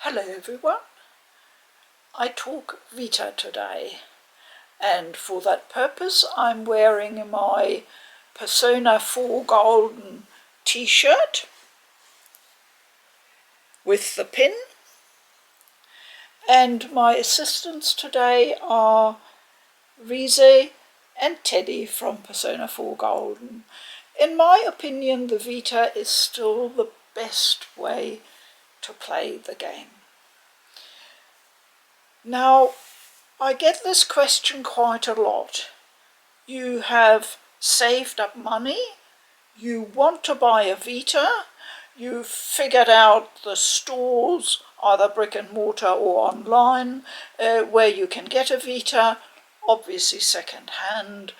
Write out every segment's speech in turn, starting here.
Hello everyone, I talk Vita today, and for that purpose I'm wearing my Persona 4 golden t-shirt with the pin, and my assistants today are Rize and Teddy from Persona 4 Golden. In my opinion, the Vita is still the best way to play the game. Now, I get this question quite a lot. You have saved up money, you want to buy a Vita, you've figured out the stores, either brick and mortar or online, where you can get a Vita, obviously second hand.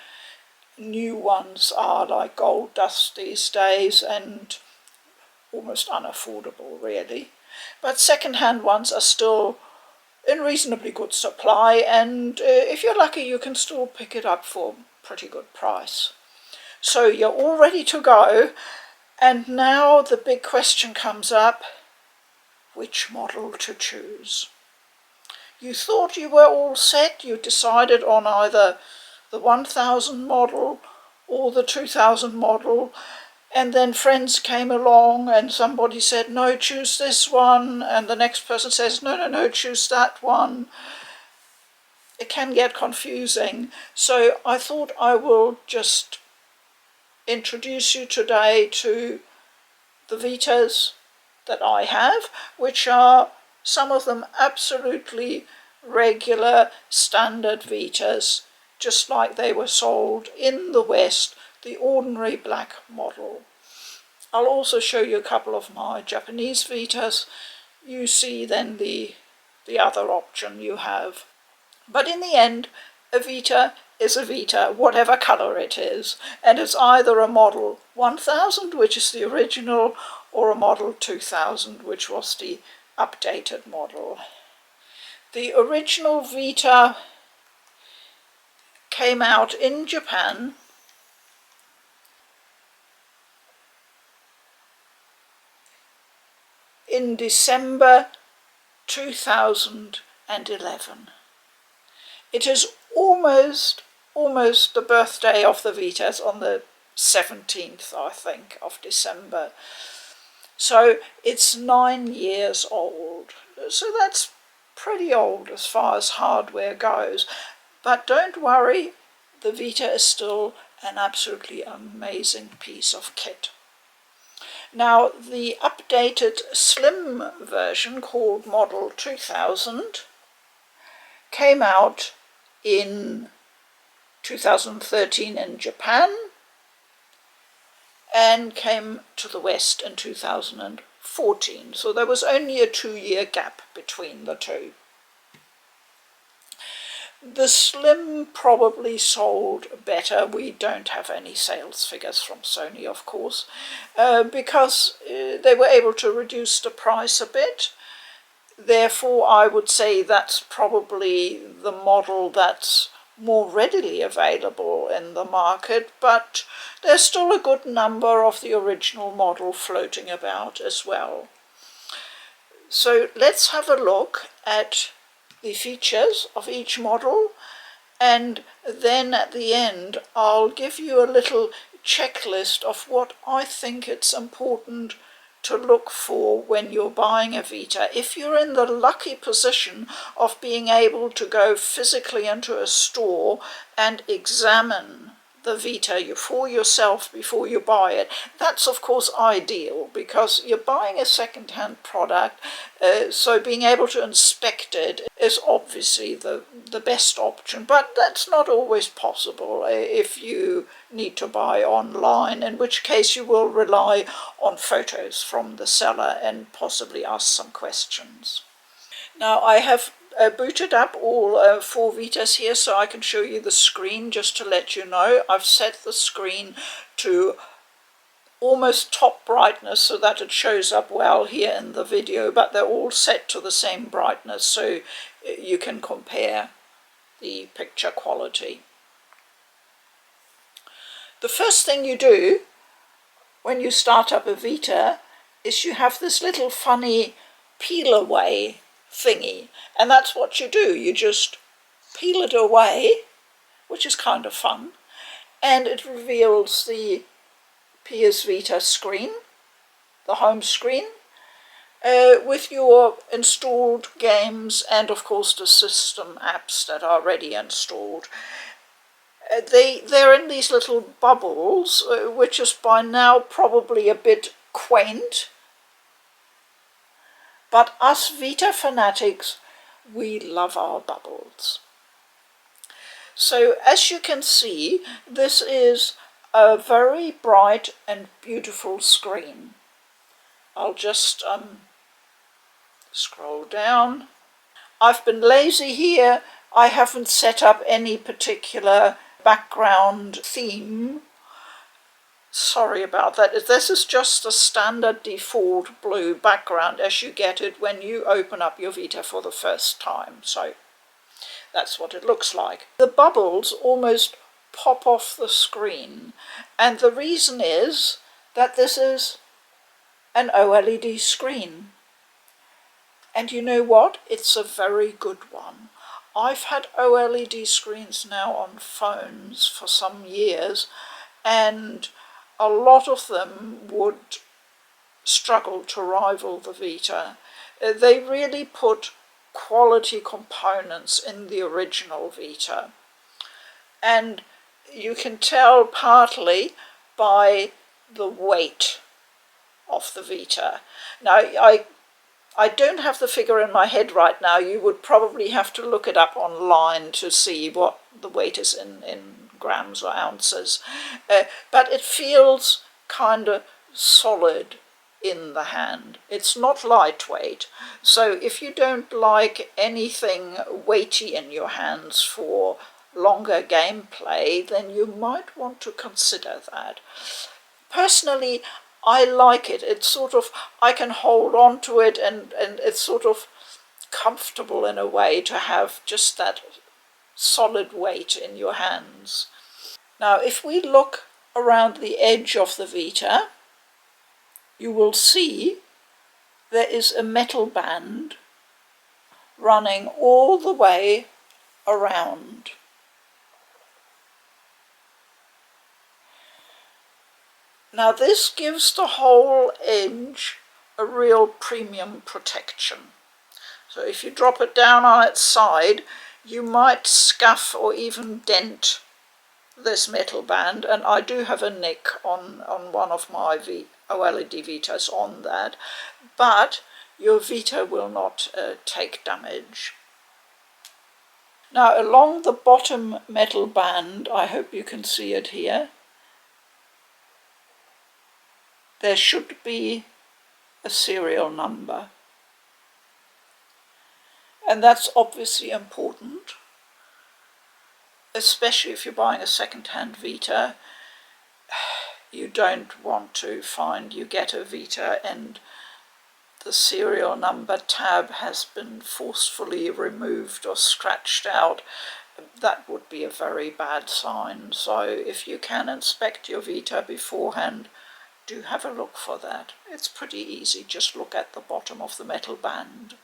New ones are like gold dust these days and almost unaffordable really. But second hand ones are still in reasonably good supply, and if you're lucky you can still pick it up for a pretty good price. So you're all ready to go, and now the big question comes up: which model to choose? You thought you were all set, you decided on either the 1000 model or the 2000 model, and then friends came along and somebody said, no, choose this one, and the next person says, no, choose that one. It can get confusing, so I thought I will just introduce you today to the Vitas that I have, which are some of them absolutely regular standard Vitas, just like they were sold in the West, the ordinary black model. I'll also show you a couple of my Japanese Vitas. You see then the other option you have. But in the end, a Vita is a Vita, whatever colour it is, and it's either a model 1000, which is the original, or a model 2000, which was the updated model. The original Vita came out in Japan in December 2011. It is almost the birthday of the Vitas, on the 17th, I think, of December. So it's 9 years old. So that's pretty old as far as hardware goes. But don't worry, the Vita is still an absolutely amazing piece of kit. Now, the updated slim version, called Model 2000, came out in 2013 in Japan and came to the West in 2014. So there was only a 2-year gap between the two. The Slim probably sold better. We don't have any sales figures from Sony, of course, because they were able to reduce the price a bit. Therefore, I would say that's probably the model that's more readily available in the market, but there's still a good number of the original model floating about as well. So let's have a look at the features of each model, and then at the end I'll give you a little checklist of what I think it's important to look for when you're buying a Vita. If you're in the lucky position of being able to go physically into a store and examine the Vita for yourself before you buy it, that's of course ideal, because you're buying a second-hand product, so being able to inspect it is obviously the best option, but that's not always possible if you need to buy online, in which case you will rely on photos from the seller and possibly ask some questions. Now, I have booted up all 4 Vitas here, so I can show you the screen just to let you know. I've set the screen to almost top brightness so that it shows up well here in the video, but they're all set to the same brightness so you can compare the picture quality. The first thing you do when you start up a Vita is you have this little funny peel away thingy. And that's what you do. You just peel it away, which is kind of fun. And it reveals the PS Vita screen, the home screen, with your installed games and of course the system apps that are already installed. They're in these little bubbles, which is by now probably a bit quaint. But us Vita fanatics, we love our bubbles. So as you can see, this is a very bright and beautiful screen. I'll just scroll down. I've been lazy here. I haven't set up any particular background theme. Sorry about that. This is just the standard default blue background as you get it when you open up your Vita for the first time. So that's what it looks like. The bubbles almost pop off the screen, and the reason is that this is an OLED screen. And you know what? It's a very good one. I've had OLED screens now on phones for some years, and a lot of them would struggle to rival the Vita. They really put quality components in the original Vita. And you can tell partly by the weight of the Vita. Now, I don't have the figure in my head right now. You would probably have to look it up online to see what the weight is in grams or ounces. But it feels kind of solid in the hand. It's not lightweight. So if you don't like anything weighty in your hands for longer gameplay, then you might want to consider that. Personally, I like it. It's sort of, I can hold on to it, and it's sort of comfortable in a way to have just that solid weight in your hands. Now, if we look around the edge of the Vita, you will see there is a metal band running all the way around. Now this gives the whole edge a real premium protection. So if you drop it down on its side, you might scuff or even dent this metal band, and I do have a nick on one of my OLED Vitas on that, but your Vita will not take damage. Now along the bottom metal band, I hope you can see it here, there should be a serial number. And that's obviously important, especially if you're buying a second-hand Vita. You don't want to find you get a Vita and the serial number tab has been forcefully removed or scratched out. That would be a very bad sign. So if you can inspect your Vita beforehand, do have a look for that. It's pretty easy, just look at the bottom of the metal band.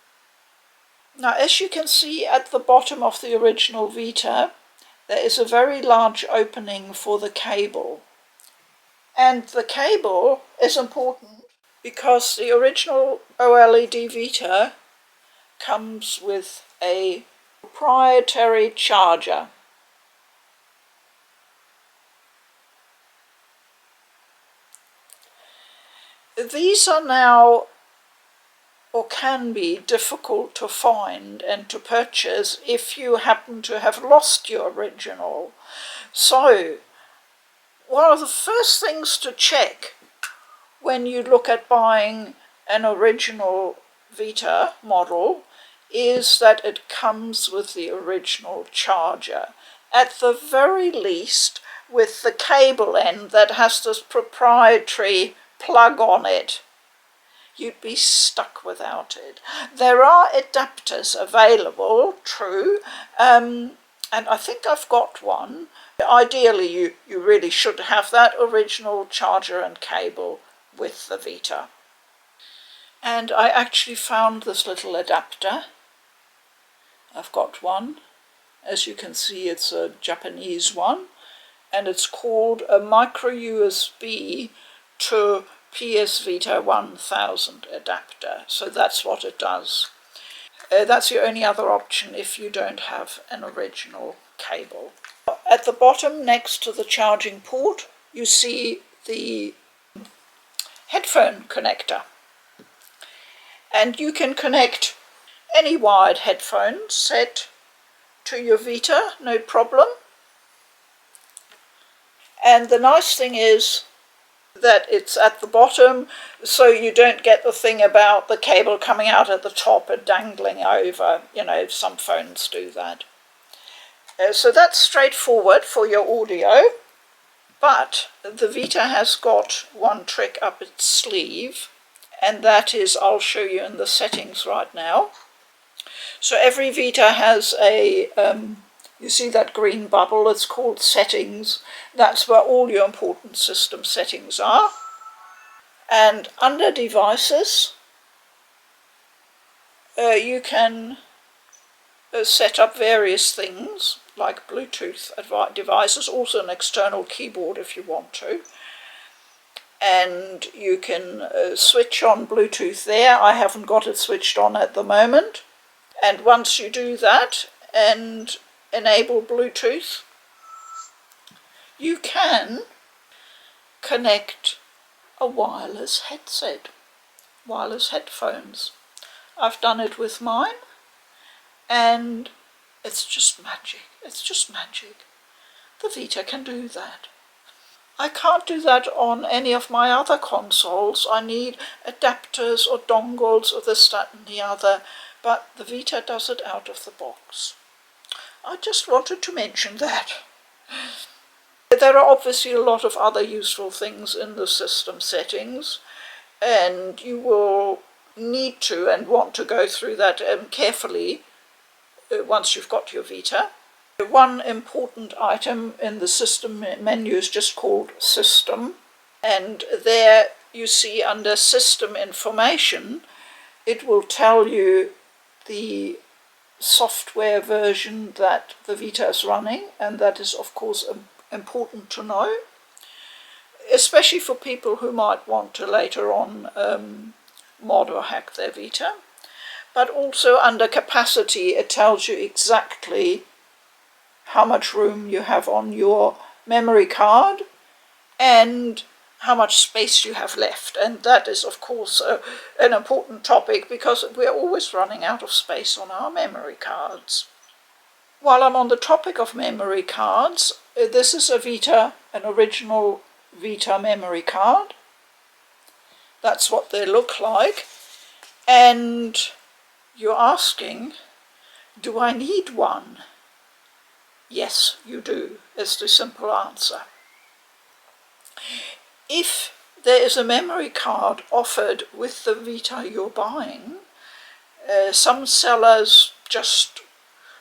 Now, as you can see at the bottom of the original Vita, there is a very large opening for the cable. And the cable is important because the original OLED Vita comes with a proprietary charger. These are now, or can be, difficult to find and to purchase if you happen to have lost your original. So, one of the first things to check when you look at buying an original Vita model is that it comes with the original charger. At the very least, with the cable end that has this proprietary plug on it. You'd be stuck without it. There are adapters available, true, and I think I've got one. Ideally, you really should have that original charger and cable with the Vita. And I actually found this little adapter. I've got one. As you can see, it's a Japanese one, and it's called a micro USB to PS Vita 1000 adapter. So that's what it does. That's your only other option if you don't have an original cable. At the bottom, next to the charging port, you see the headphone connector. And you can connect any wired headphone set to your Vita, no problem. And the nice thing is that it's at the bottom, so you don't get the thing about the cable coming out at the top and dangling over. You know, some phones do that. So that's straightforward for your audio, but the Vita has got one trick up its sleeve, and that is, I'll show you in the settings right now. So every Vita has a, you see that green bubble, it's called settings. That's where all your important system settings are. And under devices, you can set up various things like Bluetooth devices, also an external keyboard if you want to. And you can switch on Bluetooth there. I haven't got it switched on at the moment. And once you do that and enable Bluetooth, you can connect a wireless headset, wireless headphones. I've done it with mine, and it's just magic. It's just magic. The Vita can do that. I can't do that on any of my other consoles. I need adapters or dongles or this, that and the other, but the Vita does it out of the box. I just wanted to mention that. There are obviously a lot of other useful things in the system settings, and you will need to and want to go through that carefully once you've got your Vita. One important item in the system menu is just called System, and there you see under System Information, it will tell you the software version that the Vita is running, and that is of course important to know, especially for people who might want to later on mod or hack their Vita. But also under capacity, it tells you exactly how much room you have on your memory card and how much space you have left. And that is of course an important topic, because we're always running out of space on our memory cards. While I'm on the topic of memory cards, this is a Vita, an original Vita memory card. That's what they look like. And you're asking, do I need one? Yes, you do, is the simple answer. If there is a memory card offered with the Vita you're buying, some sellers just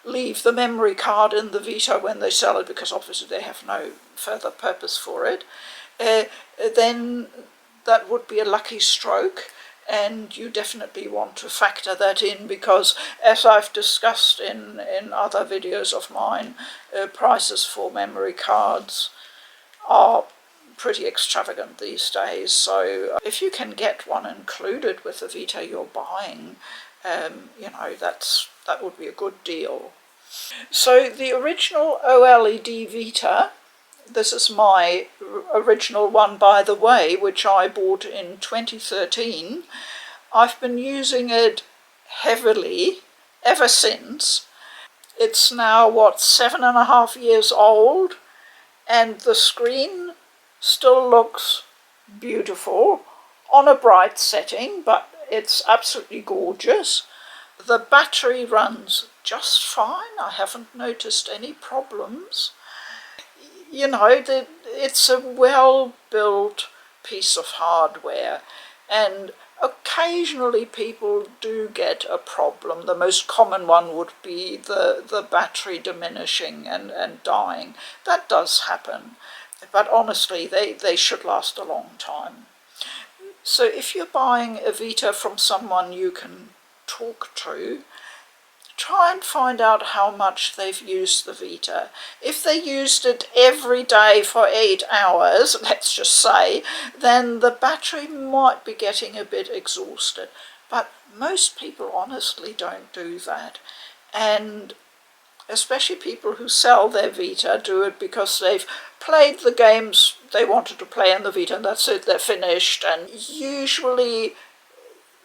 leave the memory card in the Vita when they sell it, because obviously they have no further purpose for it, then that would be a lucky stroke, and you definitely want to factor that in, because as I've discussed in other videos of mine, prices for memory cards are pretty extravagant these days. So if you can get one included with the Vita you're buying, you know, that would be a good deal. So the original OLED Vita, this is my original one by the way, which I bought in 2013. I've been using it heavily ever since. It's now, 7.5 years old, and the screen still looks beautiful on a bright setting, but it's absolutely gorgeous. The battery runs just fine. I haven't noticed any problems. You know, it's a well-built piece of hardware, and occasionally people do get a problem. The most common one would be the battery diminishing and dying. That does happen, but honestly, they should last a long time. So if you're buying a Vita from someone you can talk to, try and find out how much they've used the Vita. If they used it every day for 8 hours, let's just say, then the battery might be getting a bit exhausted. But most people honestly don't do that. And especially people who sell their Vita do it because they've played the games they wanted to play on the Vita and that's it, they're finished. And usually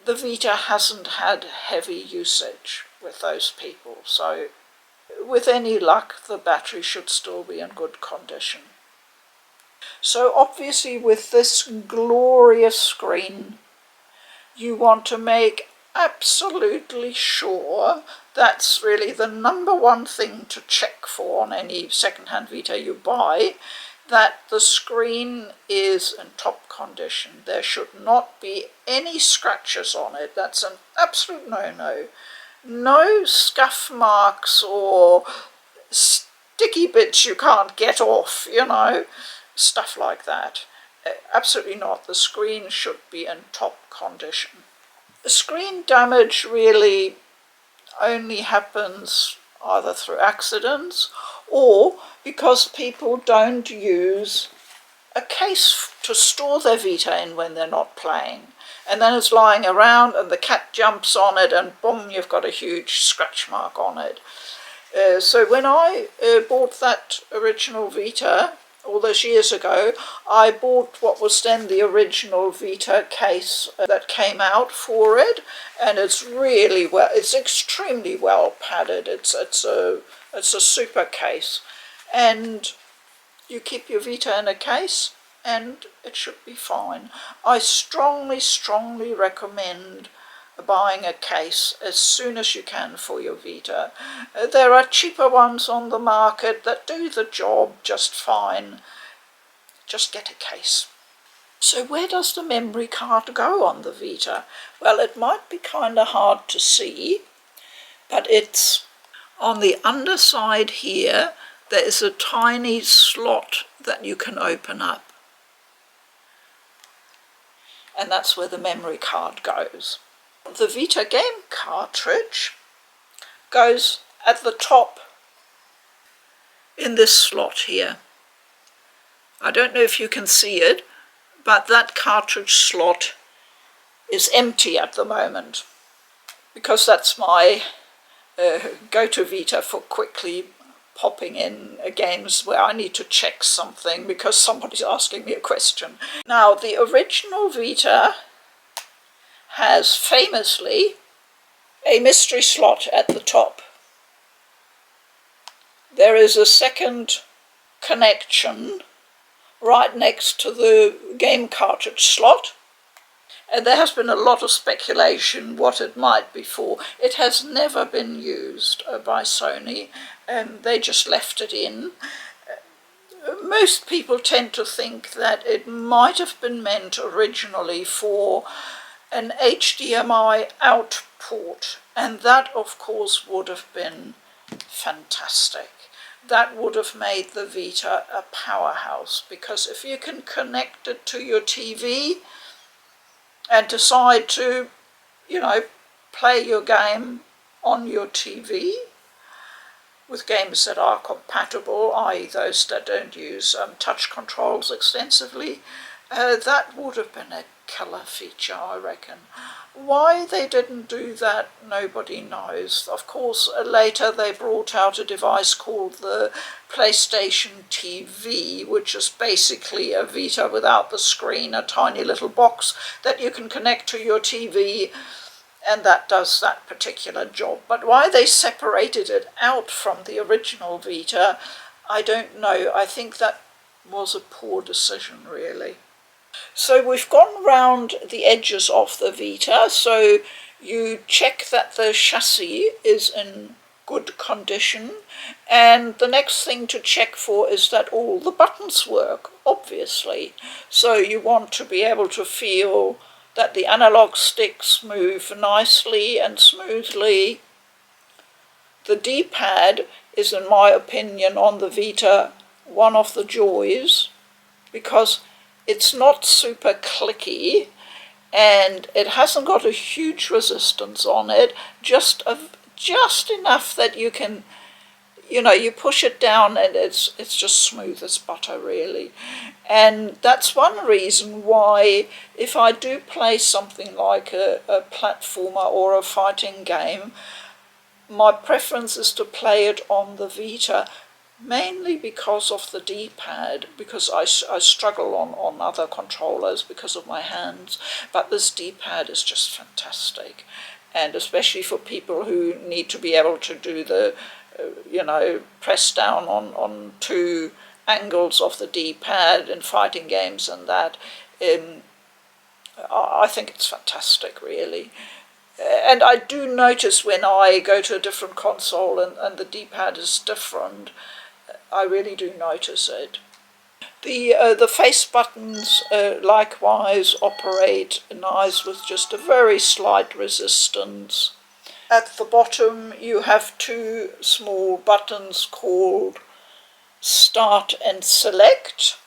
the Vita hasn't had heavy usage with those people, so with any luck the battery should still be in good condition. So obviously with this glorious screen you want to make absolutely sure, that's really the number one thing to check for on any second-hand Vita you buy, that the screen is in top condition. There should not be any scratches on it. That's an absolute no-no. No scuff marks or sticky bits you can't get off, you know, stuff like that. Absolutely not. The screen should be in top condition. The screen damage really only happens either through accidents or because people don't use a case to store their Vita in when they're not playing. And then it's lying around and the cat jumps on it and boom, you've got a huge scratch mark on it. So when I bought that original Vita all those years ago, I bought what was then the original Vita case that came out for it, and it's really well, it's extremely well padded. It's a super case, and you keep your Vita in a case and it should be fine. I strongly recommend buying a case as soon as you can for your Vita. There are cheaper ones on the market that do the job just fine. Just get a case. So where does the memory card go on the Vita? Well, it might be kind of hard to see, but it's on the underside here. There is a tiny slot that you can open up, and that's where the memory card goes. The Vita game cartridge goes at the top in this slot here. I don't know if you can see it, but that cartridge slot is empty at the moment because that's my go-to Vita for quickly popping in games where I need to check something because somebody's asking me a question. Now, the original Vita has famously a mystery slot at the top. There is a second connection right next to the game cartridge slot, and there has been a lot of speculation what it might be for. It has never been used by Sony, and they just left it in. Most people tend to think that it might have been meant originally for an HDMI out port, and that of course would have been fantastic. That would have made the Vita a powerhouse, because if you can connect it to your TV and decide to, you know, play your game on your TV with games that are compatible, i.e. those that don't use touch controls extensively, that would have been a killer feature, I reckon. Why they didn't do that, nobody knows. Of course, later they brought out a device called the PlayStation TV, which is basically a Vita without the screen, a tiny little box that you can connect to your TV, and that does that particular job. But why they separated it out from the original Vita, I don't know. I think that was a poor decision, really. So we've gone round the edges of the Vita, so you check that the chassis is in good condition, and the next thing to check for is that all the buttons work, obviously. So you want to be able to feel that the analog sticks move nicely and smoothly. The D-pad is, in my opinion, on the Vita one of the joys, because it's not super clicky. and it hasn't got a huge resistance on it, just enough that you can, you push it down and it's just smooth as butter, really. And that's one reason why, if I do play something like a platformer or a fighting game, my preference is to play it on the Vita, mainly because of the D-pad, because I struggle on other controllers because of my hands, but this D-pad is just fantastic, and especially for people who need to be able to do the, press down on two angles of the D-pad in fighting games and that, I think it's fantastic, really. And I do notice when I go to a different console and the D-pad is different, I really do notice it. The face buttons likewise operate nice with just a very slight resistance. At the bottom you have two small buttons called Start and Select.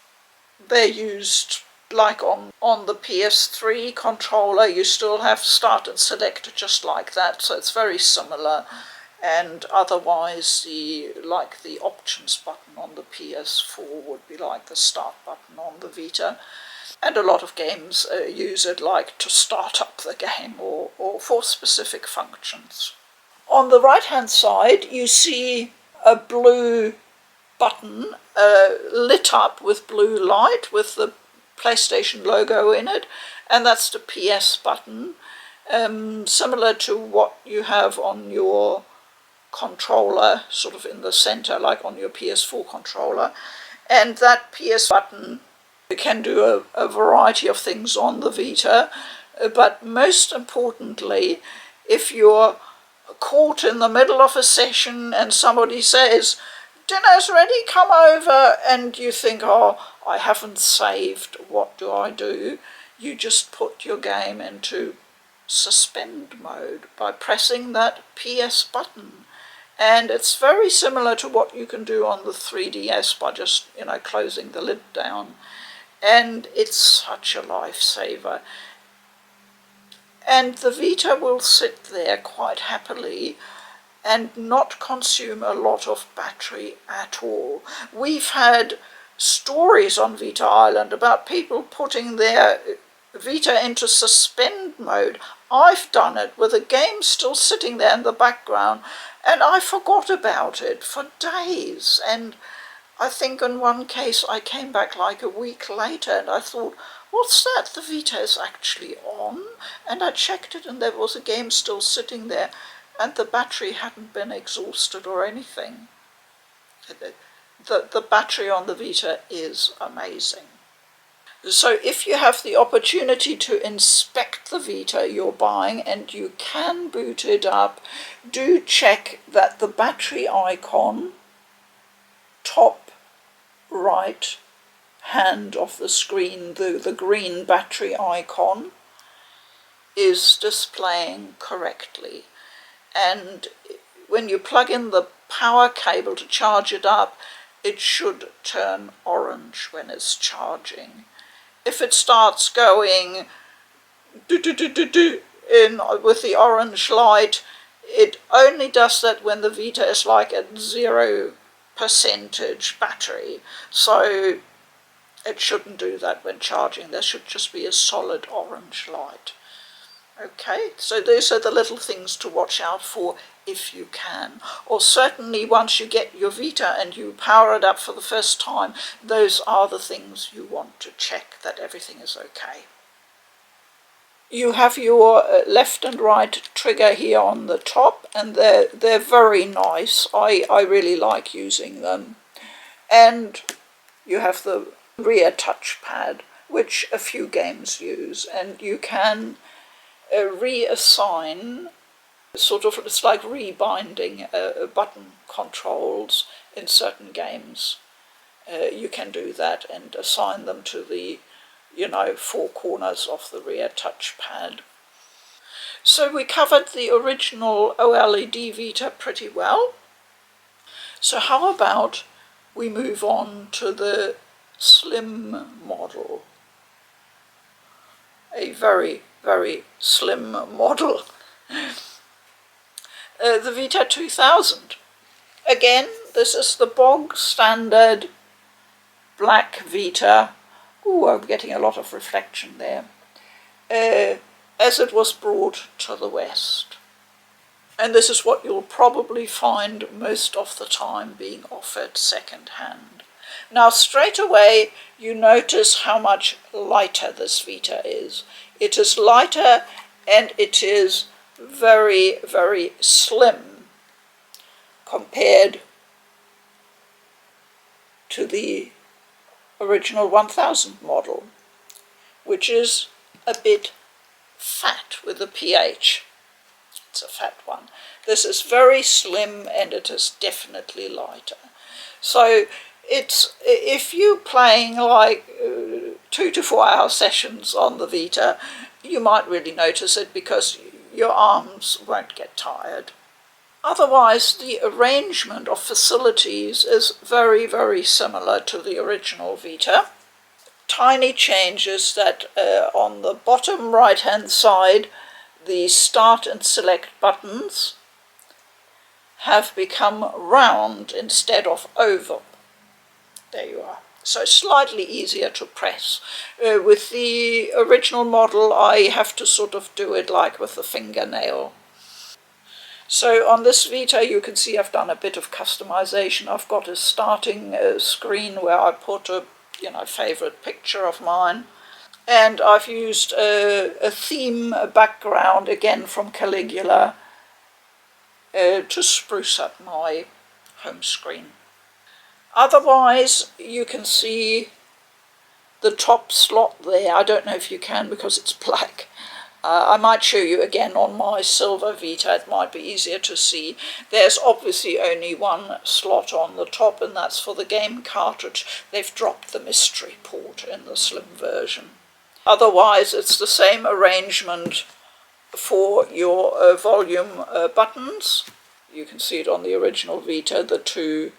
They're used like on the PS3 controller. You still have Start and Select just like that, so it's very similar. And otherwise, the options button on the PS4 would be like the start button on the Vita. And a lot of games use it like to start up the game or for specific functions. On the right-hand side, you see a blue button lit up with blue light with the PlayStation logo in it, and that's the PS button, similar to what you have on your controller, sort of in the center, like on your PS4 controller. And that PS button can do a variety of things on the Vita, but most importantly, if you're caught in the middle of a session and somebody says, "Dinner's ready, come over," and you think, "Oh, I haven't saved, what do I do?" You just put your game into suspend mode by pressing that PS button. And it's very similar to what you can do on the 3DS by just, closing the lid down. And it's such a lifesaver. And the Vita will sit there quite happily and not consume a lot of battery at all. We've had stories on Vita Island about people putting their Vita into suspend mode. I've done it with a game still sitting there in the background, and I forgot about it for days. And I think in one case I came back like a week later and I thought, "What's that? The Vita is actually on." And I checked it and there was a game still sitting there and the battery hadn't been exhausted or anything. The battery on the Vita is amazing. So if you have the opportunity to inspect the Vita you're buying and you can boot it up, do check that the battery icon, top right hand of the screen, the green battery icon, is displaying correctly. And when you plug in the power cable to charge it up, it should turn orange when it's charging. If it starts going in with the orange light, it only does that when the Vita is like at 0% battery. So it shouldn't do that when charging. There should just be a solid orange light. Okay, so those are the little things to watch out for if you can. Or certainly once you get your Vita and you power it up for the first time, those are the things you want to check that everything is okay. You have your left and right trigger here on the top, and they're very nice. I really like using them. And you have the rear touchpad, which a few games use, and you can reassign, sort of, it's like rebinding button controls in certain games. You can do that and assign them to the, four corners of the rear touchpad. So we covered the original OLED Vita pretty well. So how about we move on to the slim model? A very very slim model. The Vita 2000. Again, this is the bog standard black Vita. Ooh, I'm getting a lot of reflection there. As it was brought to the West. And this is what you'll probably find most of the time being offered second hand. Now straight away you notice how much lighter this Vita is. It is lighter and it is very, very slim compared to the original 1000 model, which is a bit fat with a PH. It's a fat one. This is very slim and it is definitely lighter. So it's, if you're playing like 2 to 4 hour sessions on the Vita, you might really notice it because your arms won't get tired. Otherwise, the arrangement of facilities is very, very similar to the original Vita. Tiny changes that on the bottom right hand side, the start and select buttons have become round instead of oval. There you are. So slightly easier to press. With the original model, I have to sort of do it like with the fingernail. So on this Vita, you can see I've done a bit of customization. I've got a starting screen where I put a favourite picture of mine. And I've used a theme background, again from Caligula, to spruce up my home screen. Otherwise, you can see the top slot there. I don't know if you can because it's black. I might show you again on my silver Vita, it might be easier to see. There's obviously only one slot on the top, and that's for the game cartridge. They've dropped the mystery port in the slim version. Otherwise, it's the same arrangement for your volume buttons. You can see it on the original Vita, the 2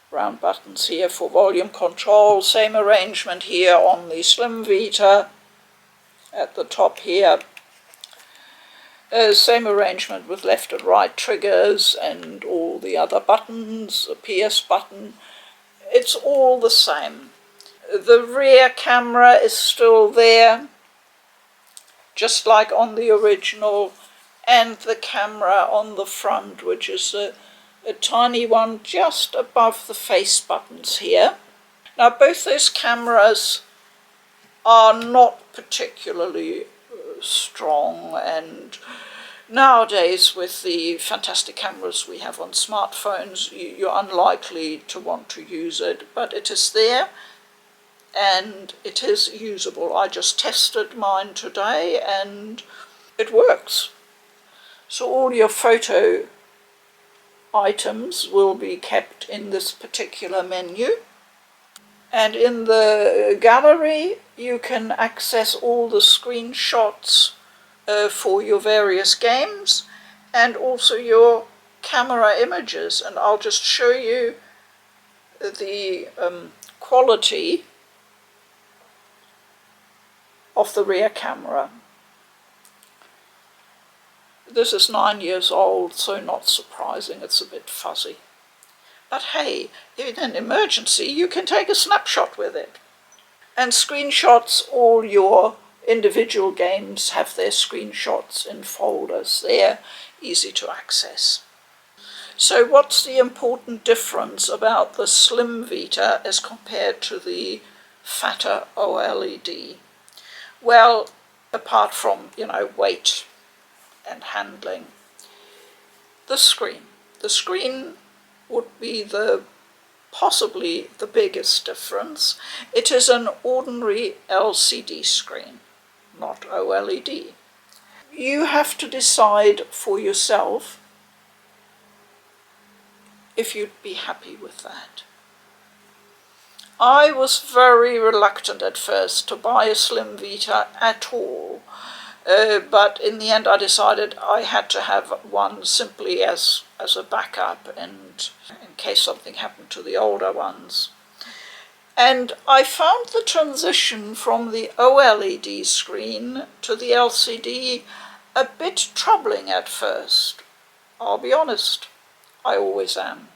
round buttons here for volume control. Same arrangement here on the slim Vita. At the top here, same arrangement with left and right triggers and all the other buttons, the PS button, it's all the same. The rear camera is still there, just like on the original, and the camera on the front, which is a tiny one just above the face buttons here. Now both those cameras are not particularly strong, and nowadays with the fantastic cameras we have on smartphones, you're unlikely to want to use it, but it is there and it is usable. I just tested mine today and it works. So all your photo items will be kept in this particular menu. And in the gallery, you can access all the screenshots for your various games and also your camera images. And I'll just show you the quality of the rear camera. This is 9 years old, so not surprising, it's a bit fuzzy. But hey, in an emergency, you can take a snapshot with it. And screenshots, all your individual games have their screenshots in folders. They're easy to access. So what's the important difference about the slim Vita as compared to the fatter OLED? Well, apart from, weight and handling, the screen. The screen would be possibly the biggest difference. It is an ordinary LCD screen, not OLED. You have to decide for yourself if you'd be happy with that. I was very reluctant at first to buy a slim Vita at all. But in the end I decided I had to have one simply as a backup and in case something happened to the older ones. And I found the transition from the OLED screen to the LCD a bit troubling at first. I'll be honest, I always am.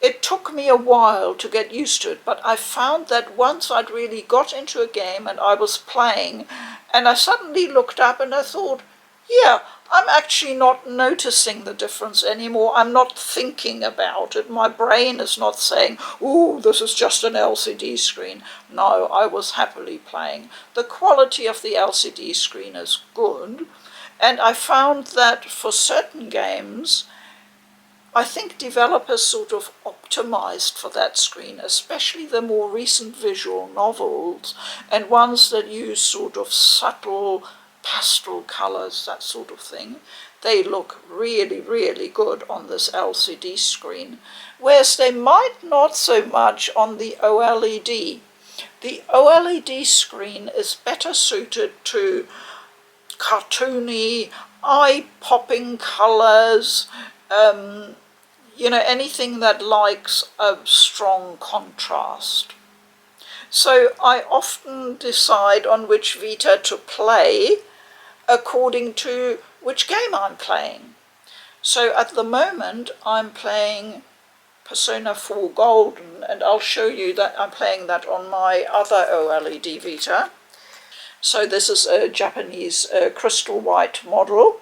It took me a while to get used to it, but I found that once I'd really got into a game and I was playing, and I suddenly looked up and I thought, yeah, I'm actually not noticing the difference anymore. I'm not thinking about it. My brain is not saying, ooh, this is just an LCD screen. No, I was happily playing. The quality of the LCD screen is good, and I found that for certain games, I think developers sort of optimized for that screen, especially the more recent visual novels and ones that use sort of subtle pastel colors, that sort of thing. They look really, really good on this LCD screen, whereas they might not so much on the OLED. The OLED screen is better suited to cartoony, eye-popping colors, anything that likes a strong contrast. So I often decide on which Vita to play according to which game I'm playing. So at the moment I'm playing Persona 4 Golden, and I'll show you that I'm playing that on my other OLED Vita. So this is a Japanese crystal white model,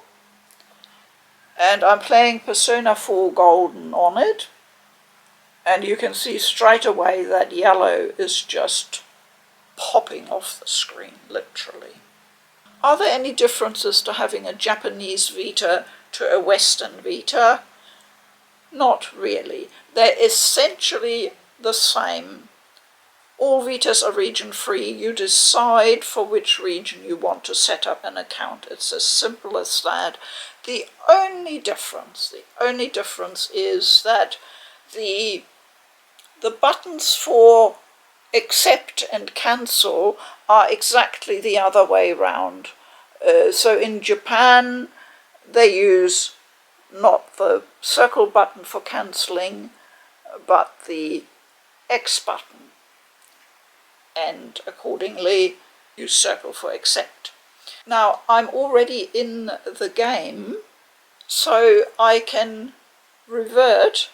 and I'm playing Persona 4 Golden on it, and you can see straight away that yellow is just popping off the screen, literally. Are there any differences to having a Japanese Vita to a Western Vita? Not really. They're essentially the same. All Vitas are region-free. You decide for which region you want to set up an account. It's as simple as that. The only difference is that the buttons for accept and cancel are exactly the other way round. So in Japan, they use not the circle button for cancelling, but the X button, and accordingly use circle for accept. Now I'm already in the game, so I can revert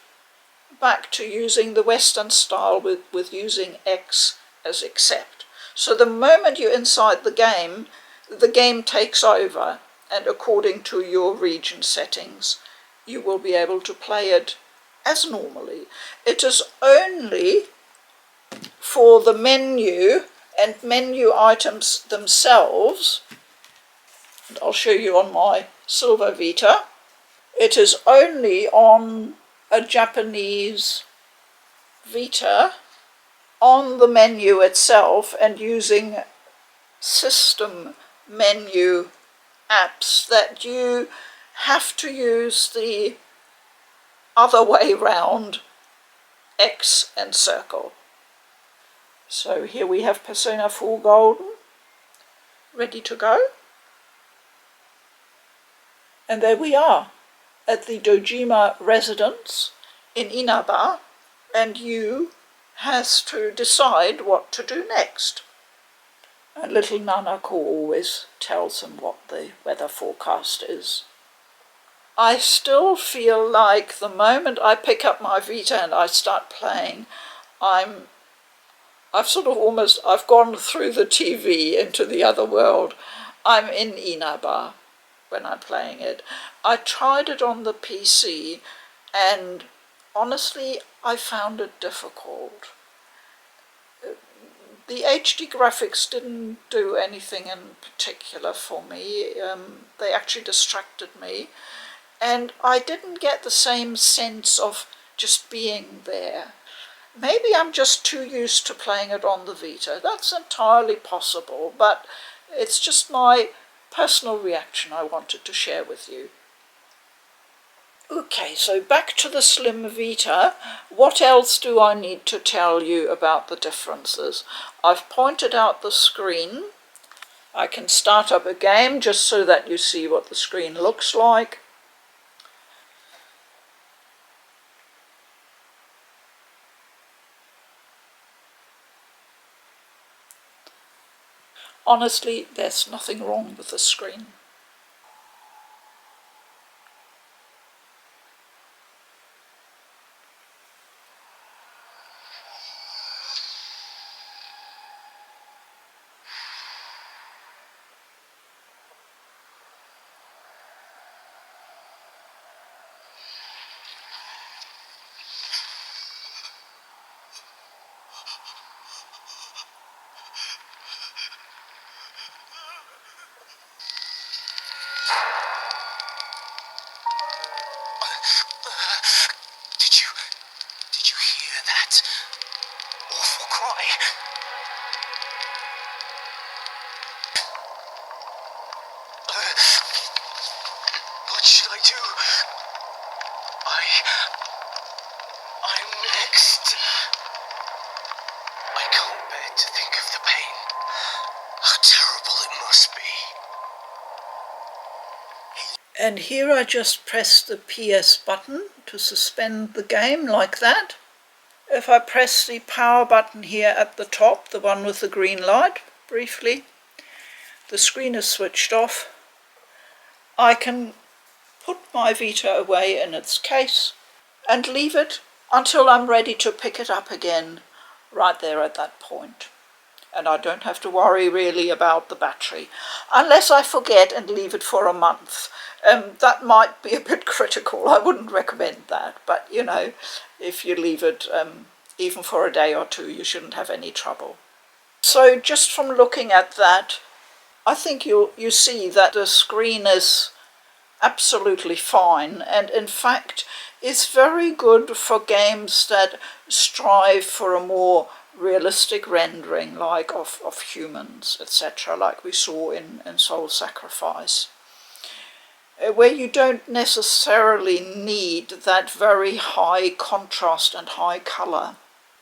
back to using the Western style with using X as accept. So the moment you're inside the game takes over, and according to your region settings, you will be able to play it as normally. It is only for the menu and menu items themselves, and I'll show you on my Silver Vita, it is only on a Japanese Vita on the menu itself and using system menu apps that you have to use the other way round, X and circle. So here we have Persona 4 Golden, ready to go. And there we are, at the Dojima residence in Inaba, and Yu has to decide what to do next. And little Nanako always tells him what the weather forecast is. I still feel like the moment I pick up my Vita and I start playing, I've gone through the TV into the other world. I'm in Inaba when I'm playing it. I tried it on the PC, and honestly, I found it difficult. The HD graphics didn't do anything in particular for me. They actually distracted me, and I didn't get the same sense of just being there. Maybe I'm just too used to playing it on the Vita. That's entirely possible, but it's just my personal reaction I wanted to share with you. Okay, so back to the Slim Vita. What else do I need to tell you about the differences? I've pointed out the screen. I can start up a game just so that you see what the screen looks like. Honestly, there's nothing wrong with the screen. Did you hear that awful cry? What should I do? I'm next. I can't bear to think of the pain. How terrible it must be. And here I just press the PS button to suspend the game like that. If I press the power button here at the top, the one with the green light, briefly, the screen is switched off. I can put my Vita away in its case and leave it until I'm ready to pick it up again right there at that point. And I don't have to worry really about the battery, unless I forget and leave it for a month. That might be a bit critical. I wouldn't recommend that, but you know, if you leave it even for a day or two, you shouldn't have any trouble. So just from looking at that, I think you see that the screen is absolutely fine, and in fact is very good for games that strive for a more realistic rendering, like of humans, etc., like we saw in Soul Sacrifice, where you don't necessarily need that very high contrast and high colour.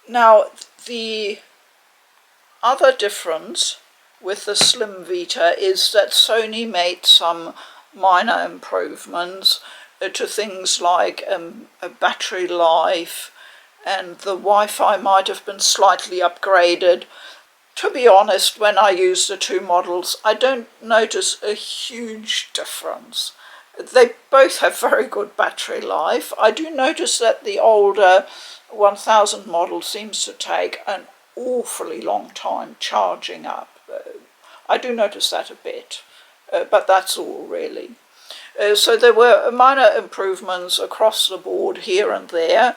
Now, the other difference with the Slim Vita is that Sony made some minor improvements to things like a battery life, and the Wi-Fi might have been slightly upgraded. To be honest, when I use the two models, I don't notice a huge difference. They both have very good battery life. I do notice that the older 1000 model seems to take an awfully long time charging up. I do notice that a bit, but that's all really. So there were minor improvements across the board here and there.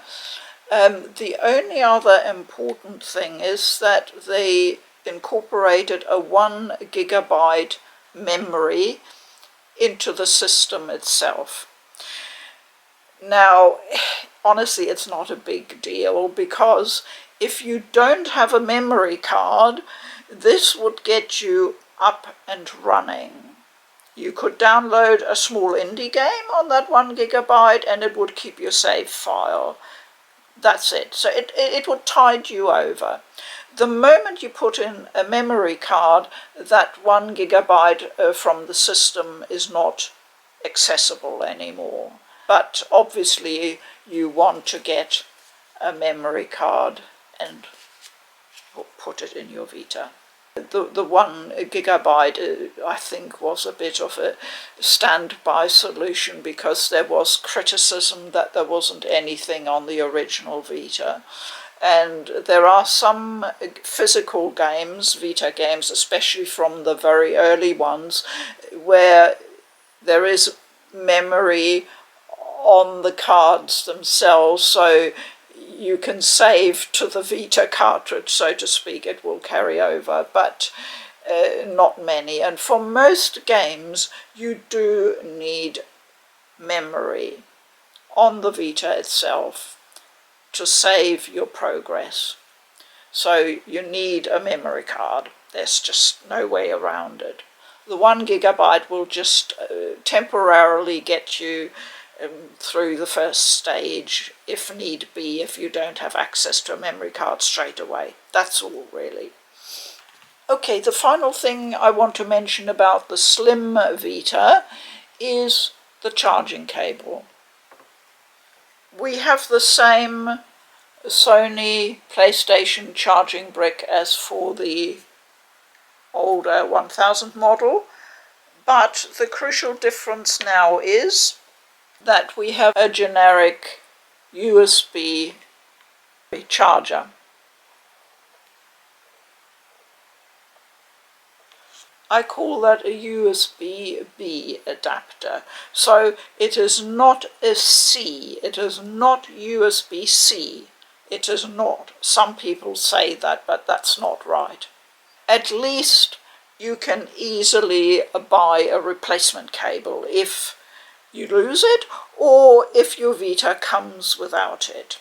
The only other important thing is that they incorporated a 1 gigabyte memory into the system itself. Now, honestly, it's not a big deal, because if you don't have a memory card, this would get you up and running. You could download a small indie game on that 1 gigabyte and it would keep your save file. That's it. So it would tide you over. The moment you put in a memory card, that 1 gigabyte from the system is not accessible anymore. But obviously you want to get a memory card and put it in your Vita. The 1 gigabyte, I think, was a bit of a standby solution, because there was criticism that there wasn't anything on the original Vita. And there are some physical games, Vita games, especially from the very early ones, where there is memory on the cards themselves, so you can save to the Vita cartridge, so to speak. It will carry over, but not many. And for most games, you do need memory on the Vita itself to save your progress. So you need a memory card. There's just no way around it. The 1 gigabyte will just temporarily get you through the first stage, if need be, if you don't have access to a memory card straight away. That's all, really. Okay, the final thing I want to mention about the Slim Vita is the charging cable. We have the same Sony PlayStation charging brick as for the older 1000 model. But the crucial difference now is that we have a generic USB charger. I call that a USB-B adapter. So it is not a C, it is not USB-C. It is not. Some people say that, but that's not right. At least you can easily buy a replacement cable if you lose it, or if your Vita comes without it.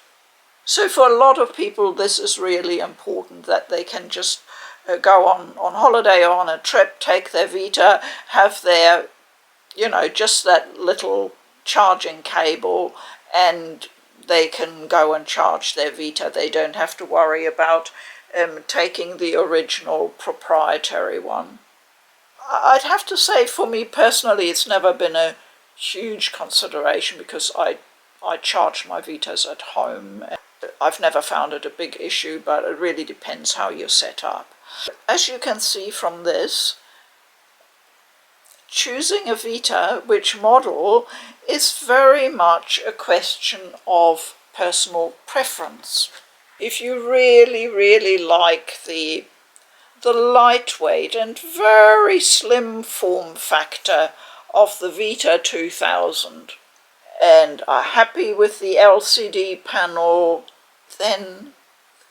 So for a lot of people this is really important, that they can just go on holiday or on a trip, take their Vita, have their, just that little charging cable, and they can go and charge their Vita. They don't have to worry about taking the original proprietary one. I'd have to say, for me personally, it's never been a huge consideration because I charge my Vitas at home. I've never found it a big issue, but it really depends how you're set up. As you can see from this, choosing a Vita, which model, is very much a question of personal preference. If you really, really like the lightweight and very slim form factor of the Vita 2000 and are happy with the LCD panel, then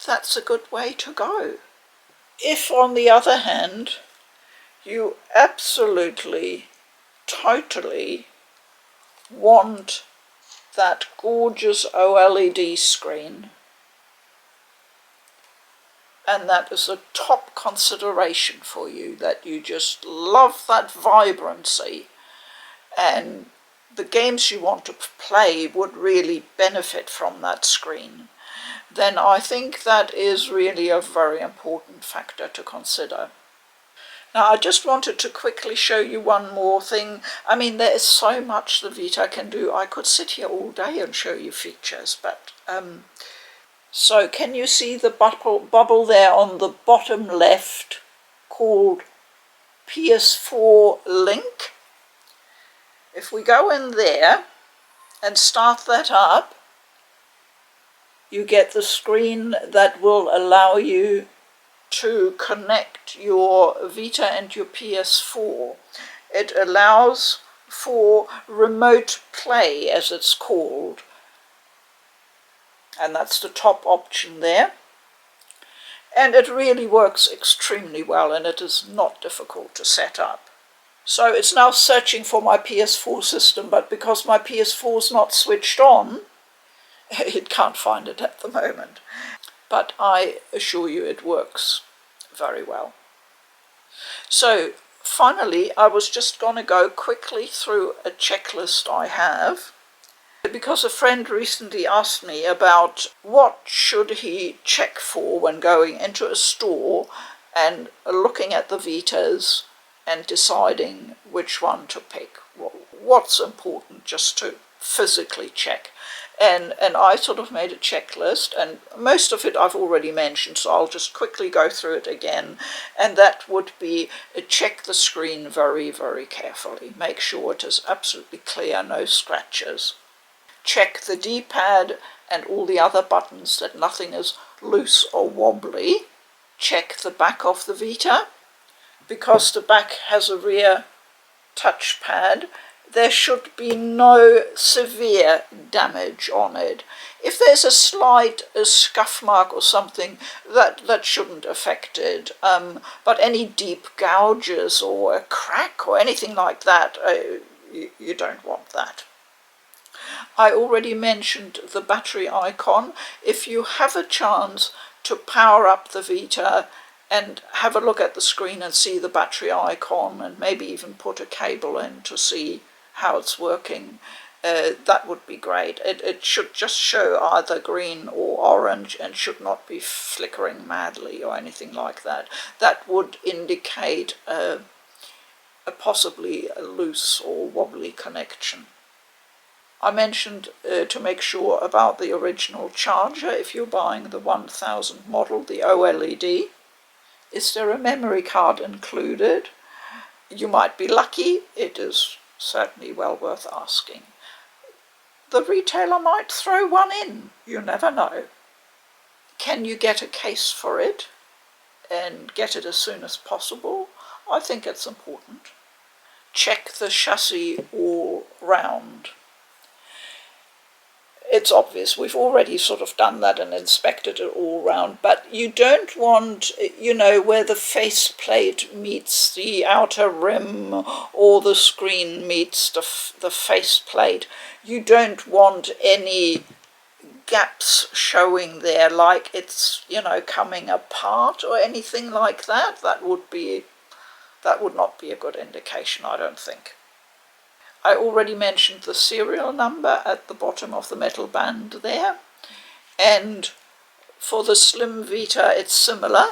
that's a good way to go. If, on the other hand, you absolutely, totally want that gorgeous OLED screen, and that is a top consideration for you, that you just love that vibrancy, and the games you want to play would really benefit from that screen, then I think that is really a very important factor to consider. Now, I just wanted to quickly show you one more thing. I mean, there is so much the Vita can do. I could sit here all day and show you features, but so can you see the bubble there on the bottom left called PS4 Link? If we go in there and start that up, you get the screen that will allow you to connect your Vita and your PS4. It allows for remote play, as it's called, and that's the top option there. And it really works extremely well, and it is not difficult to set up. So it's now searching for my PS4 system, but because my PS4 is not switched on, it can't find it at the moment. But I assure you it works very well. So finally, I was just going to go quickly through a checklist I have, because a friend recently asked me about what should he check for when going into a store and looking at the Vitas and deciding which one to pick. What's important just to physically check. And I sort of made a checklist, and most of it I've already mentioned, so I'll just quickly go through it again. And that would be check the screen very, very carefully. Make sure it is absolutely clear, no scratches. Check the D-pad and all the other buttons, that nothing is loose or wobbly. Check the back of the Vita. Because the back has a rear touchpad, there should be no severe damage on it. If there's a slight scuff mark or something, that shouldn't affect it. But any deep gouges or a crack or anything like that, you don't want that. I already mentioned the battery icon. If you have a chance to power up the Vita and have a look at the screen and see the battery icon, and maybe even put a cable in to see how it's working, that would be great. It should just show either green or orange and should not be flickering madly or anything like that. That would indicate a possibly a loose or wobbly connection. I mentioned to make sure about the original charger if you're buying the 1000 model, the OLED. Is there a memory card included? You might be lucky. It is certainly well worth asking. The retailer might throw one in. You never know. Can you get a case for it and get it as soon as possible? I think it's important. Check the chassis all round. It's obvious, we've already sort of done that and inspected it all round, but you don't want, you know, where the faceplate meets the outer rim or the screen meets the faceplate. You don't want any gaps showing there, like it's, you know, coming apart or anything like that. That would not be a good indication, I don't think. I already mentioned the serial number at the bottom of the metal band there, and for the Slim Vita it's similar.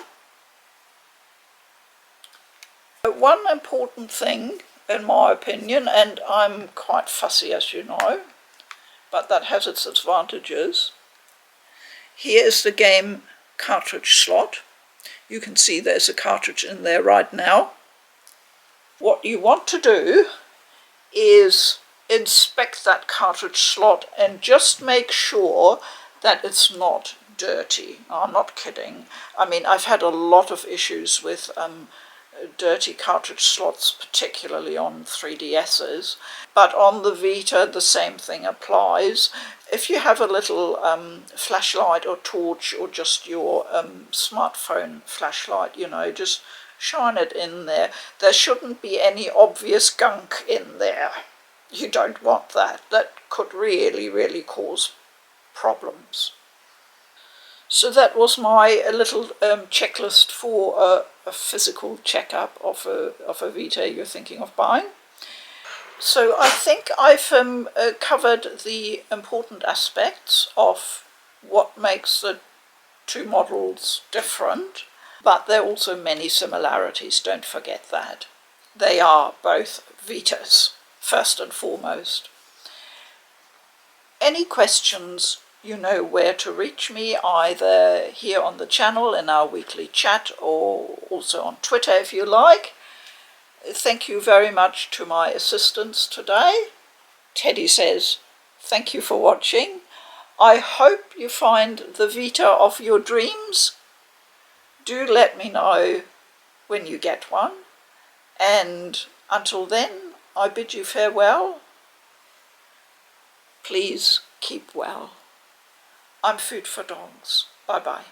One important thing, in my opinion, and I'm quite fussy as you know, but that has its advantages. Here is the game cartridge slot. You can see there's a cartridge in there right now. What you want to do is inspect that cartridge slot and just make sure that it's not dirty. I'm not kidding. I mean, I've had a lot of issues with dirty cartridge slots, particularly on 3DSs, but on the Vita the same thing applies. If you have a little flashlight or torch or just your smartphone flashlight, you know, just shine it in there. There shouldn't be any obvious gunk in there. You don't want that. That could really, really cause problems. So that was my little checklist for a physical checkup of a Vita you're thinking of buying. So I think I've covered the important aspects of what makes the two models different. But there are also many similarities, don't forget that. They are both Vitas, first and foremost. Any questions, you know where to reach me, either here on the channel in our weekly chat or also on Twitter if you like. Thank you very much to my assistants today. Teddy says, thank you for watching. I hope you find the Vita of your dreams. Do let me know when you get one, and until then I bid you farewell. Please keep well. I'm Food for Dogs. Bye bye.